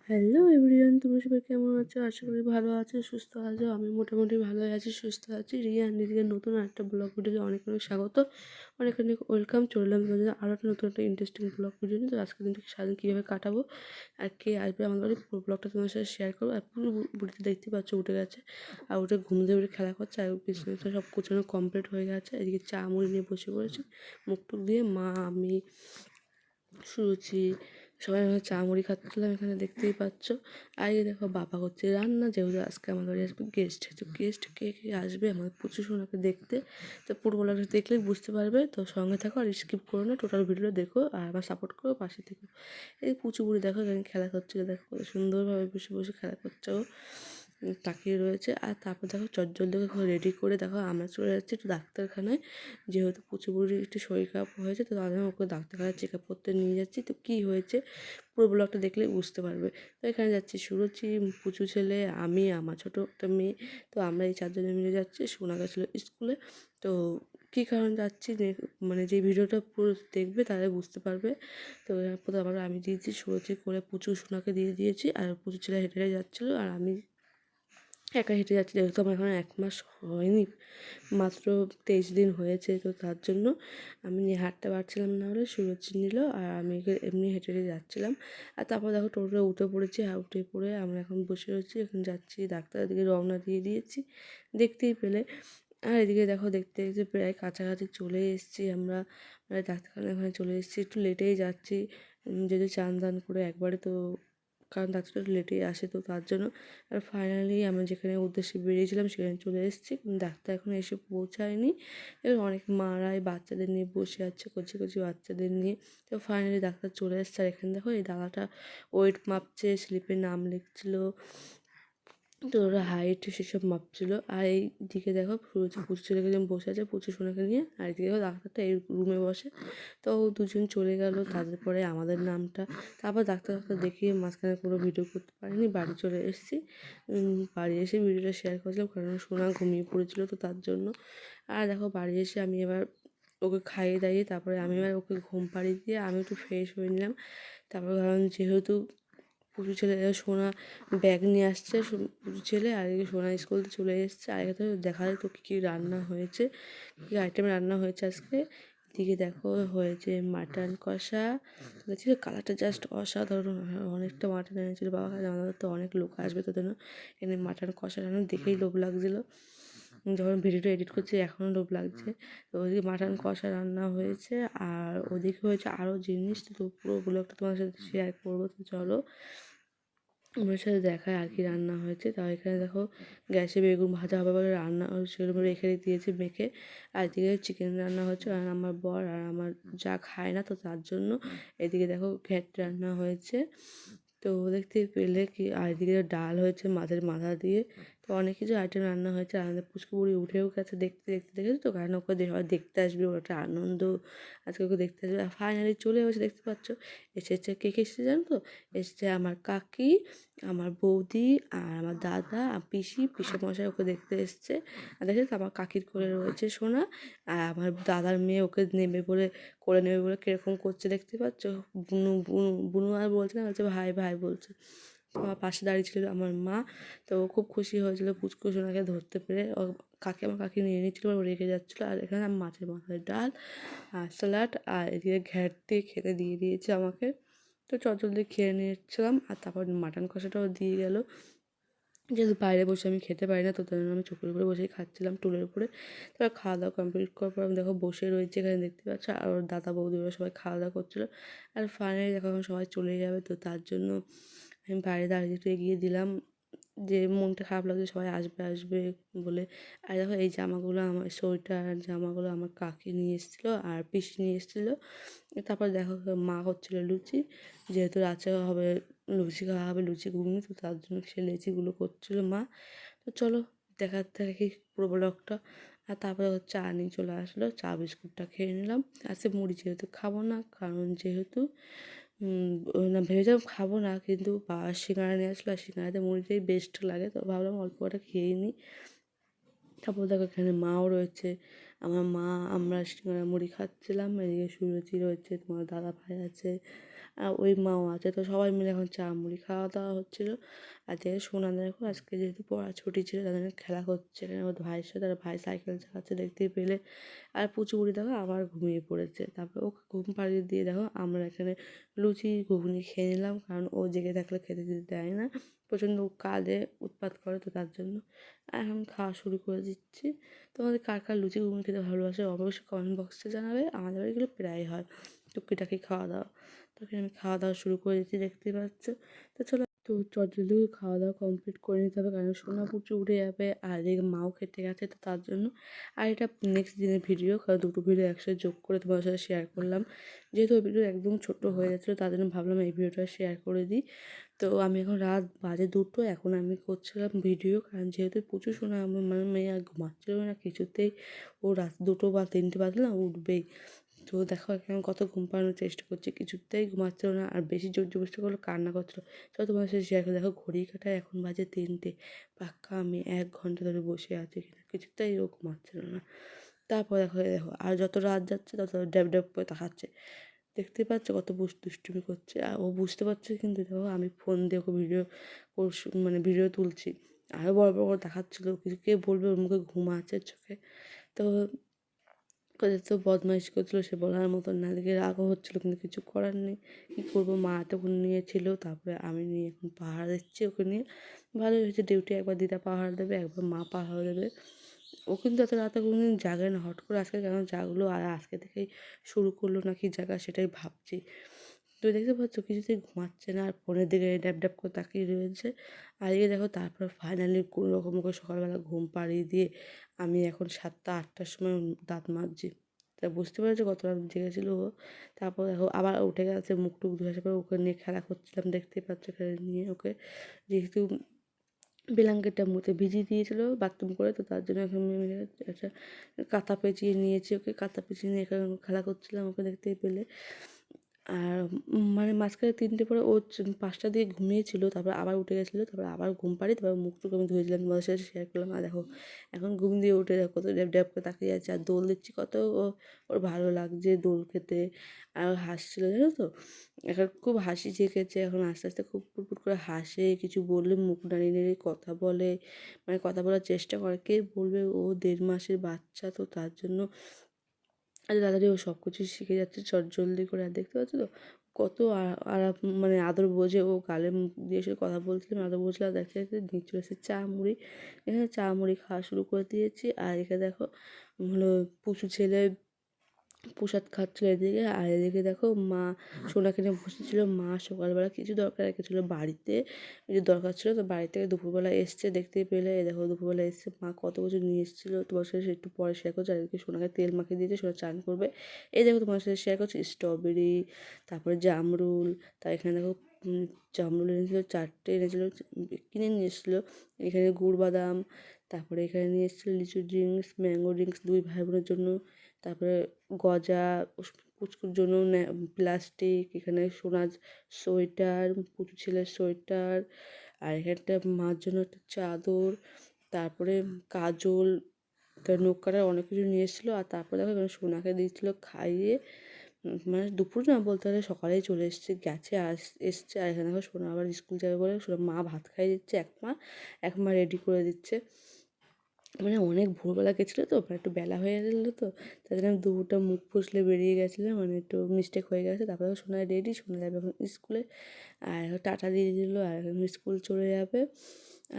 Hello everyone, তোমরা সবাই কেমন আছো? আশা করি ভালো আছো, সুস্থ আছো। আমি মোটামুটি ভালোই আছি, সুস্থ আছি। রিয়া আর নিজেকে নতুন আরেকটা ব্লগ ভিডিওতে অনেক অনেক স্বাগত, অনেক অনেক ওয়েলকাম। চললাম তোমাদের আরও একটা নতুন একটা ইন্টারেস্টিং ব্লগ ভিডিও নিয়ে। তো আজকের দিনটাকে সারাদিন কীভাবে কাটাবো আর কে আসবে আমার বাড়ি, পুরো ব্লগটা তোমার সাথে শেয়ার করবো। আর পুরো বুড়িতে দেখতে পাচ্ছ উঠে গেছে, আর উঠে ঘুম দিয়ে উঠে খেলা করছে। আর বিছানাটা সব গোছানো কমপ্লিট হয়ে গেছে। এদিকে চা মুড়ি নিয়ে বসে পড়েছি, মুখ টুক দিয়ে মা, আমি, সুরুচি সবাই আমরা চা মুড়ি খাচ্ছিলাম, এখানে দেখতেই পাচ্ছ। আর এই দেখো বাবা হচ্ছে রান্না, যেহেতু আজকে আমাদের বাড়ি আসবে গেস্ট। তো গেস্ট কে কে আসবে আমাদের প্রচুর সোনাকে দেখতে, তো পুরোবেলাটা দেখলেই বুঝতে পারবে। তো সঙ্গে থাকো আর স্কিপ করো না, টোটাল ভিডিও দেখো আর আমার সাপোর্ট করো, পাশে থেকো। এই পুচু বুড়ি দেখো এখানে খেলা করছিল, দেখো কত সুন্দরভাবে বসে বসে খেলা করছে ও, তাকিয়ে রয়েছে। আর তারপর দেখো চটজলদিকে রেডি করে দেখো আমরা চলে যাচ্ছি একটু ডাক্তারখানায়, যেহেতু পুচু বুড়ির একটু শরীর খারাপ হয়েছে। তো তাদের ওকে ডাক্তারখানায় চেক আপ করতে নিয়ে যাচ্ছি। তো কী হয়েছে পুরো ব্লগটা দেখলেই বুঝতে পারবে। তো এখানে যাচ্ছি সুরুচি, পুচু ছেলে, আমি, আমার ছোটো একটা মেয়ে। তো আমরা এই চারজনে মিলে যাচ্ছি। সোনা গেছিলো স্কুলে। তো কী কারণ যাচ্ছি মানে যে ভিডিওটা পুরো দেখবে তাহলে বুঝতে পারবে। তো এরপর আবার আমি দিয়েছি সুরুচি করে পুচু সোনাকে দিয়ে দিয়েছি, আর পুচু ছেলে হেঁটে হেঁটে যাচ্ছিলো, আর আমি একা হেঁটে যাচ্ছি। যেহেতু আমার এখন 1 মাস হয়নি, মাত্র 23 দিন হয়েছে। তো তার জন্য আমি হাঁটতে পারছিলাম না, হলে সুরজ নিল আর আমি এমনি হেঁটে হেঁটে যাচ্ছিলাম। আর তারপর দেখো টোটোতে উঠে পড়েছি, আর উঠে পড়ে আমরা এখন বসে রয়েছি, এখন যাচ্ছি ডাক্তারের দিকে, রওনা দিয়ে দিয়েছি দেখতেই পেলে। আর এদিকে দেখো দেখতে দেখতে প্রায় কাছাকাছি চলে এসেছি আমরা, মানে ডাক্তারখানা ওখানে চলে এসেছি। একটু লেটেই যাচ্ছি, যদি চান দান করে একবারে, তো কারণ ডাক্তারটা লেটেই আসে, তো তার জন্য। আর ফাইনালি আমরা যেখানে উদ্দেশ্যে বেরিয়েছিলাম সেখানে চলে এসেছি, কিন্তু ডাক্তার এখনো এসে পৌঁছায়নি। এবার অনেক মারাই বাচ্চাদের নিয়ে বসে আছে, কচি কচি বাচ্চাদের নিয়ে। তো ফাইনালি ডাক্তার চলে এসেছে। আর এখানে দেখো এই দাদাটা ওয়েট মাপছে, স্লিপে নাম লিখছিল, তো ওরা হাইট সেসব মাপছিল। আর এই দিকে দেখো পুচু ছেলেকে যেমন বসে আছে পুচু সোনাকে নিয়ে, আর এদিকে দেখো ডাক্তারটা এই রুমে বসে। তো দুজন চলে গেল, তাদের পরে আমাদের নামটা। তারপর ডাক্তার দেখিয়ে মাঝখানে কোনো ভিডিও করতে পারিনি, বাড়ি চলে এসেছি। বাড়ি এসে ভিডিওটা শেয়ার করেছিলাম, কারণ সোনা ঘুমিয়ে পড়েছিল, তো তার জন্য। আর দেখো বাড়ি এসে আমি এবার ওকে খাইয়ে দাইয়ে তারপরে আমি এবার ওকে ঘুম পাড়িয়ে দিয়ে আমি একটু ফ্রেশ হয়ে নিলাম। তারপর কারণ যেহেতু পুচু ছেলে সোনা ব্যাগ নিয়ে আসছে, পুচু ছেলে, আর এদিকে সোনা স্কুল থেকে চলে এসছে। আর এখানে দেখা যায় তো কী রান্না হয়েছে, কী আইটেম রান্না হয়েছে আজকে। এদিকে দেখো হয়েছে মাটন কষা, দেখছি কালারটা জাস্ট অসাধারণ। অনেকটা মাটন এনেছিলো বাবা, আমাদের তো অনেক লোক আসবে, তো জন্য এনে মাটন কষা রান্না দেখেই লোভ লাগছিলো। যখন ভিডিওটা এডিট করছি এখনও লোভ লাগছে। তো ওদিকে মাটন কষা রান্না হয়েছে, আর ওদিকে হয়েছে আরও জিনিস। তো পুরোগুলো একটা তোমার সাথে শেয়ার করবো, তো চলো আমার সাথে দেখায় আর কি রান্না হয়েছে। তাও এখানে দেখো গ্যাসে বেগুন ভাজা হবে বলে রান্না সেগুলো রেখে দিয়েছি মেখে। আর এদিকে চিকেন রান্না হচ্ছে, আর আমার বর আর আমার যা খায় না, তো তার জন্য এদিকে দেখো ঘ্যাট রান্না হয়েছে। তো দেখতে পেলে কি, আর এদিকে ডাল হয়েছে মাছের মাথা দিয়ে। তো অনেক কিছু আইটেম রান্না হয়েছে। আর আমাদের পুচকু বুড়ি উঠেও গেছে দেখতে দেখতে দেখেছি তো, কারণ ওকে সবাই দেখতে আসবে, ওর একটা আনন্দ, আজকে ওকে দেখতে আসবে। আর ফাইনালি চলে এসেছে, দেখতে পাচ্ছ। এসেছে কে কে এসেছে জানো তো? এসেছে আমার কাকি, আমার বৌদি, আর আমার দাদা আর পিসেমশাই ওকে দেখতে এসছে। আর দেখে আমার কাকির কোলে রয়েছে সোনা, আর আমার দাদার মেয়ে ওকে নেবে বলে কোলে নেবে বলে কীরকম করছে দেখতে পাচ্ছ। বুনু বুনু বুনু আর বলছে না, বলছে ভাই ভাই বলছে। তো আমার পাশে দাঁড়িয়ে ছিল আমার মা, তো ও খুব খুশি হয়েছিল পুচকু সোনাকে ধরতে পেরে। আমার কাকি নিয়ে নিচ্ছিল, ও রেগে যাচ্ছিলো। আর এখানে আমি মাছের মাথায় ডাল আর স্যালাড, আর এদিকে ঘ্যাট দিয়ে খেতে দিয়ে দিয়েছে আমাকে। তো চটজলদি খেয়ে নিয়েছিলাম, আর তারপর মাটন কষাটাও দিয়ে গেল। যেহেতু বাইরে বসে আমি খেতে পারি না, তো তার জন্য আমি চোখের উপরে বসেই খাচ্ছিলাম, টুলের উপরে। তারপর খাওয়া দাওয়া কমপ্লিট করার পর আমি দেখো বসে রয়েছে এখানে, দেখতে পাচ্ছ। আর ওর দাদা বৌদি ওরা সবাই খাওয়া দাওয়া করছিলো। আর ফাইনালি দেখো এখন সবাই চলে যাবে, তো তার জন্য আমি বাইরে দাঁড়িয়ে একটু এগিয়ে দিলাম, যে মনটা খারাপ লাগছে সবাই আসবে আসবে বলে। আর দেখো এই জামাগুলো, আমার সোয়েটার জামাগুলো আমার কাকি নিয়ে এসেছিলো আর পিসি নিয়ে এসেছিলো। তারপর দেখো মা হচ্ছিলো লুচি, যেহেতু রাতে হবে লুচি খাওয়া হবে, লুচি ঘুগনি, তো তার জন্য সে লুচিগুলো করছিলো মা। তো চলো দেখাতে থাকি পুরো ব্লগটা। আর তারপরে চা নিয়ে চলে আসলো, চা বিস্কুটটা খেয়ে নিলাম। আজকে মুড়ি যেহেতু খাবো না, কারণ যেহেতু না ভেবেছিলাম খাবো না, কিন্তু বাবা সিঙ্গাড়া নিয়ে আসলো, আর সিঙ্গাড়াতে মুড়িটাই বেস্ট লাগে, তো ভাবলাম অল্প কটা খেয়েই নিই। তারপর দেখো এখানে মাও রয়েছে, আমার মা, আমরা সিঙ্গাড়া মুড়ি খাচ্ছিলাম। এদিকে সুরুচি রয়েছে, তোমার দাদা ভাই আছে, ওই মাও আছে। তো সবাই মিলে এখন চা মুড়ি খাওয়া দাওয়া হচ্ছিলো। আর যেহেতু সোনা দেখো আজকে যেহেতু পড়া ছুটি ছিল তাদের জন্য খেলা করছে এখানে ওর ভাইয়ের সাথে, আর ভাই সাইকেল চালাচ্ছে দেখতেই পেলে। আর পুচু বুড়ি দেখো আবার ঘুমিয়ে পড়েছে। তারপর ওকে ঘুম পাড়িয়ে দিয়ে দেখো আমরা এখানে লুচি ঘুগনি খেয়ে নিলাম, কারণ ও জেগে থাকলে খেতে দিতে দেয় না, প্রচণ্ড কাঁদে উৎপাত করে, তো তার জন্য এখন খাওয়া শুরু করে দিচ্ছি। তোমাদের কার কার লুচি ঘুগনি খেতে ভালোবাসে অবশ্যই কমেন্ট বক্সে জানাবে। আমাদের এগুলো প্রায় হয় টুকিটাকি খাওয়া দাওয়া। তখন আমি খাওয়া দাওয়া শুরু করে দিচ্ছি, দেখতেই পাচ্ছ। তো চলো, তো চটজলদি খাওয়া দাওয়া কমপ্লিট করে নিতে হবে, কারণ সোনা পুচু উঠে যাবে আর এদিকে মাও খেতে গেছে, তো তার জন্য। আর এটা নেক্সট দিনের ভিডিও, কারণ দুটো ভিডিও একসাথে যোগ করে তোমার সাথে শেয়ার করলাম। যেহেতু ওই ভিডিও একদম ছোটো হয়ে যাচ্ছিলো তার জন্য ভাবলাম এই ভিডিওটা শেয়ার করে দিই। তো আমি এখন রাত বাজে 2টো, এখন আমি করছিলাম ভিডিও, কারণ যেহেতু প্রচুর শোনা আমার মানে মেয়ে আর ঘুমাচ্ছিল না কিছুতেই। ও রাত 2টো বা 3টে বাজলে না উঠবেই। তো দেখো এখন কত ঘুম পাড়ানোর চেষ্টা করছে, কিছুতেই ঘুমাচ্ছিল না, আর বেশি জোর জবরদস্তি করলে কান্না করছিলো। তো তোমার সাথে শেয়ার করে দেখো ঘড়ি কাটায় এখন বাজে 3টে, পাক্কা আমি 1 ঘন্টা ধরে বসে আছি, কিছুতেই ও ঘুমাচ্ছিল না। তারপর দেখো দেখো আর যত রাত যাচ্ছে তত ড্যাব ড্যাব করে তাকাচ্ছে, দেখতে পাচ্ছ কত দুষ্টুমি করছে। আর ও বুঝতে পারছে কিন্তু দেখো আমি ফোন দিয়ে ওকে ভিডিও মানে ভিডিও তুলছি। আরও বড় বড় করে দেখাচ্ছিলো, কিছু কে বলবে ওর মুখে ঘুম আছে চোখে। তো ওদের তো বদমাইশ করছিলো, সে বলার মতন না, দেখে রাগও হচ্ছিলো, কিন্তু কিছু করার নেই। কী করবো, মা এতক্ষণ নিয়েছিল, তারপরে আমি নিয়ে এখন পাহারা দিচ্ছি ওকে নিয়ে। ভালোই হয়েছে, ডিউটি একবার দিদা পাহারা দেবে, একবার মা পাহারা দেবে। ও কিন্তু এত রাতে কোনোদিন জাগে না, হট করে আজকে কেন জাগলো, আর আজকে থেকেই শুরু করলো নাকি জাগা সেটাই ভাবছি। তো দেখতে পাচ্ছ কিছুতেই ঘুমাচ্ছে না, আর ফোনের দিকে ড্যাব ড্যাব করে তাকিয়ে রয়েছে। আর এই দেখো তারপর ফাইনালি কোনো রকম করে সকালবেলা ঘুম পাড়িয়ে দিয়ে আমি এখন 7টা-8টার সময় দাঁত মাজছি। তা বুঝতে পেরেছো কত রাত জেগেছিল ও। তারপর দেখো আবার উঠে গেছে, মুখ টুক ধুয়ে আসার পর ওকে নিয়ে খেলা করছিলাম, দেখতেই পাচ্ছ খেলে নিয়ে ওকে। যেহেতু ব্ল্যাঙ্কেটটা মুছে ভিজিয়ে দিয়েছিল বাথরুম করে, তো তার জন্য এখন আমি একটা কাঁথা পেঁচিয়ে নিয়েছি ওকে, কাঁথা পেঁচিয়ে নিয়ে এখানে খেলা করছিলাম ওকে, দেখতেই পেলে। আর মানে মাঝখানে 3টে পরে ও 5টা দিয়ে ঘুমিয়েছিল, তারপর আবার উঠে গেছিলো, তারপর আবার ঘুম পাড়ি, তারপর মুখ টুক আমি ধুয়েছিলাম, তোমাদের সাথে শেয়ার করলাম। আর দেখো এখন ঘুম দিয়ে উঠে দেখো কত ড্যাব ড্যাব করে তাকিয়ে যাচ্ছে, আর দোল দিচ্ছি কত ওর ভালো লাগছে দোল খেতে। আর ও হাসছিলো জানো তো, এখন খুব হাসি জেগেছে, এখন আস্তে আস্তে খুব ফুটফুট করে হাসে, কিছু বললে মুখ নাড়িয়ে নাড়িয়ে কথা বলে, মানে কথা বলার চেষ্টা করে। কে বলবে ও 1.5 মাসের বাচ্চা, তো তার জন্য আর তাড়াতাড়ি ও সব কিছুই শিখে যাচ্ছে চটজলদি করে। আর দেখতে পাচ্ছ তো কত মানে আদর বোঝে, ও গালে মুখ দিয়ে এসে কথা বলছিলাম, আদর বুঝলে, আর দেখতে দেখতে নিয়ে চলে এসেছে চা মুড়ি। এখানে চা মুড়ি খাওয়া শুরু করে দিয়েছি। আর এখানে দেখো হলো পুচু ছেলে প্রসাদ খাচ্ছিলো এদিকে, আর এদিকে দেখো মা সোনাকে নিয়ে বসেছিল। মা সকালবেলা কিছু দরকার রেখেছিলো বাড়িতে, কিছু দরকার ছিল, তো বাড়ি থেকে দুপুরবেলা এসছে, দেখতেই পেলে। এই দেখো দুপুরবেলা এসছে, মা কত কিছু নিয়ে এসেছিলো, তোমার সাথে একটু পরে শেয়ার করছি। আর এদিকে সোনাকে তেল মাখিয়ে দিয়েছে, সোনা চান করবে। এই দেখো তোমার সাথে শেয়ার করছি স্ট্রবেরি, তারপরে জামরুল। তা এখানে দেখো জামরুল এনেছিলো 4টে, এনেছিলো কিনে নিয়ে এসেছিলো। এখানে গুড় বাদাম, তারপরে এখানে নিয়ে এসেছিলো লিচু ড্রিঙ্কস, ম্যাঙ্গো ড্রিঙ্কস 2 ভাই বোনের জন্য। তারপরে গজা, পুচকুর জন্য প্লাস্টিক, এখানে সোনার সোয়েটার, পুচু ছেলের সোয়েটার, আর এখানটা মার জন্য একটা চাদর, তারপরে কাজল, তার নখ কাটার অনেক কিছু নিয়ে এসেছিলো। আর তারপরে দেখো এখানে সোনাকে দিয়েছিলো খাইয়ে, মানে দুপুর না বলতে গেলে সকালেই চলে এসছে, গেছে এসছে। আর এখানে দেখো সোনা আবার স্কুল যাবে বলে সোনা মা ভাত খাইয়ে দিচ্ছে, এক মা রেডি করে দিচ্ছে। মানে অনেক ভোরবেলা গেছিলো তো, একটু বেলা হয়ে গেছিলো, তো তাই জন্য আমি দুপুরটা মুখ ফুসলে বেরিয়ে গেছিলাম, মানে একটু মিস্টেক হয়ে গেছে। তারপরে সোনা রেডি, সোনা যাবে এখন স্কুলে। আর এখন টাটা দিয়ে দিল, আর এখন স্কুল চলে যাবে।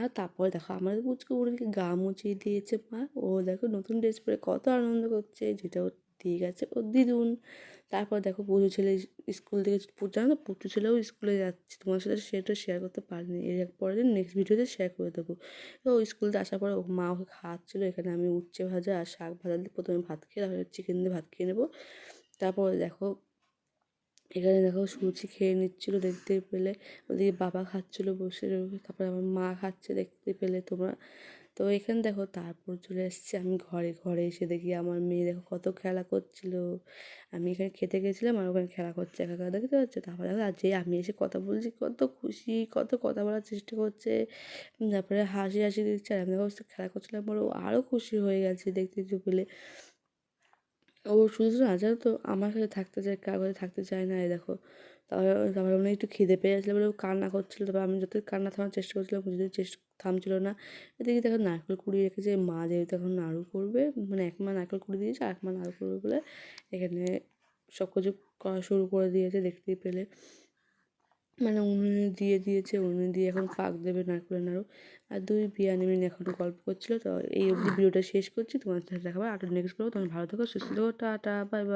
আর তারপরে দেখো আমাদের পুচকু বুড়িকে গা মুছিয়ে দিয়েছে মা, ও দেখো নতুন ড্রেস পরে কত আনন্দ করছে, যেটা ওর দিয়ে গেছে ওর দিদুন। তারপর দেখো পুজো ছেলে স্কুল থেকে, জানো তো পুচু ছেলেও স্কুলে যাচ্ছে, তোমার সাথে সেটা শেয়ার করতে পারিনি, এর পরের দিন নেক্সট ভিডিওতে শেয়ার করে দেবো। তো স্কুল থেকে আসার পরে মা ওকে খাওয়াচ্ছিলো। এখানে আমি উচ্ছে ভাজা আর শাক ভাজা দিয়ে প্রথমে ভাত খেয়ে, তারপরে চিকেন দিয়ে ভাত খেয়ে নেবো। তারপরে দেখো এখানে দেখো সুজি খেয়ে নিচ্ছিলো, দেখতে পেলে। ওদিকে বাবা খাচ্ছিলো বসে, তারপরে আমার মা খাচ্ছে, দেখতে পেলে তোমরা। তো এখানে দেখো তারপর চলে এসেছি আমি ঘরে। ঘরে এসে দেখি আমার মেয়ে দেখো কত খেলা করছিল। আমি এখানে খেতে গেছিলাম আর ওখানে খেলা করছে একা একা, দেখতে পাচ্ছ। তারপরে দেখো আর যে আমি এসে কথা বলছি কত খুশি, কত কথা বলার চেষ্টা করছে, তারপরে হাসি হাসি দিচ্ছে। আর আমি দেখো খেলা করছিলাম বলে ও আরও খুশি হয়ে গেছে, দেখতে পেলে। ও শুধু শুধু না জানো তো আমার সাথে থাকতে চায়, কার কাছে থাকতে চায় না। এই দেখো তারপরে মানে একটু খিদে পেয়ে গেছিলো বলে ও কান্না করছিলো। তারপর আমি যতই কান্না থামানোর চেষ্টা করছিলাম যদি থামছিল না। এদিকে দেখো নারকেল কুড়িয়ে রেখেছে, মা যেহেতু এখন নাড়ু করবে, মানে এক মা নারকেল কুড়িয়ে দিয়েছে আর এক মা নাড়ু করবে বলে এখানে সব কিছু করা শুরু করে দিয়েছে দেখতেই পেলে। মানে উনুনে দিয়ে দিয়েছে, উনুনে দিয়ে এখন পাক দেবে নারকেলের নাড়ু। আর দুই বিয়ানি এখন গল্প করছিলো। তো এই অবধি ভিডিওটা শেষ করছি, তোমার সাথে দেখাবো আরও নেক্সট ব্লগ। তোমরা ভালো থেকো, সুস্থ থেকো, টাটা, বাই বাই।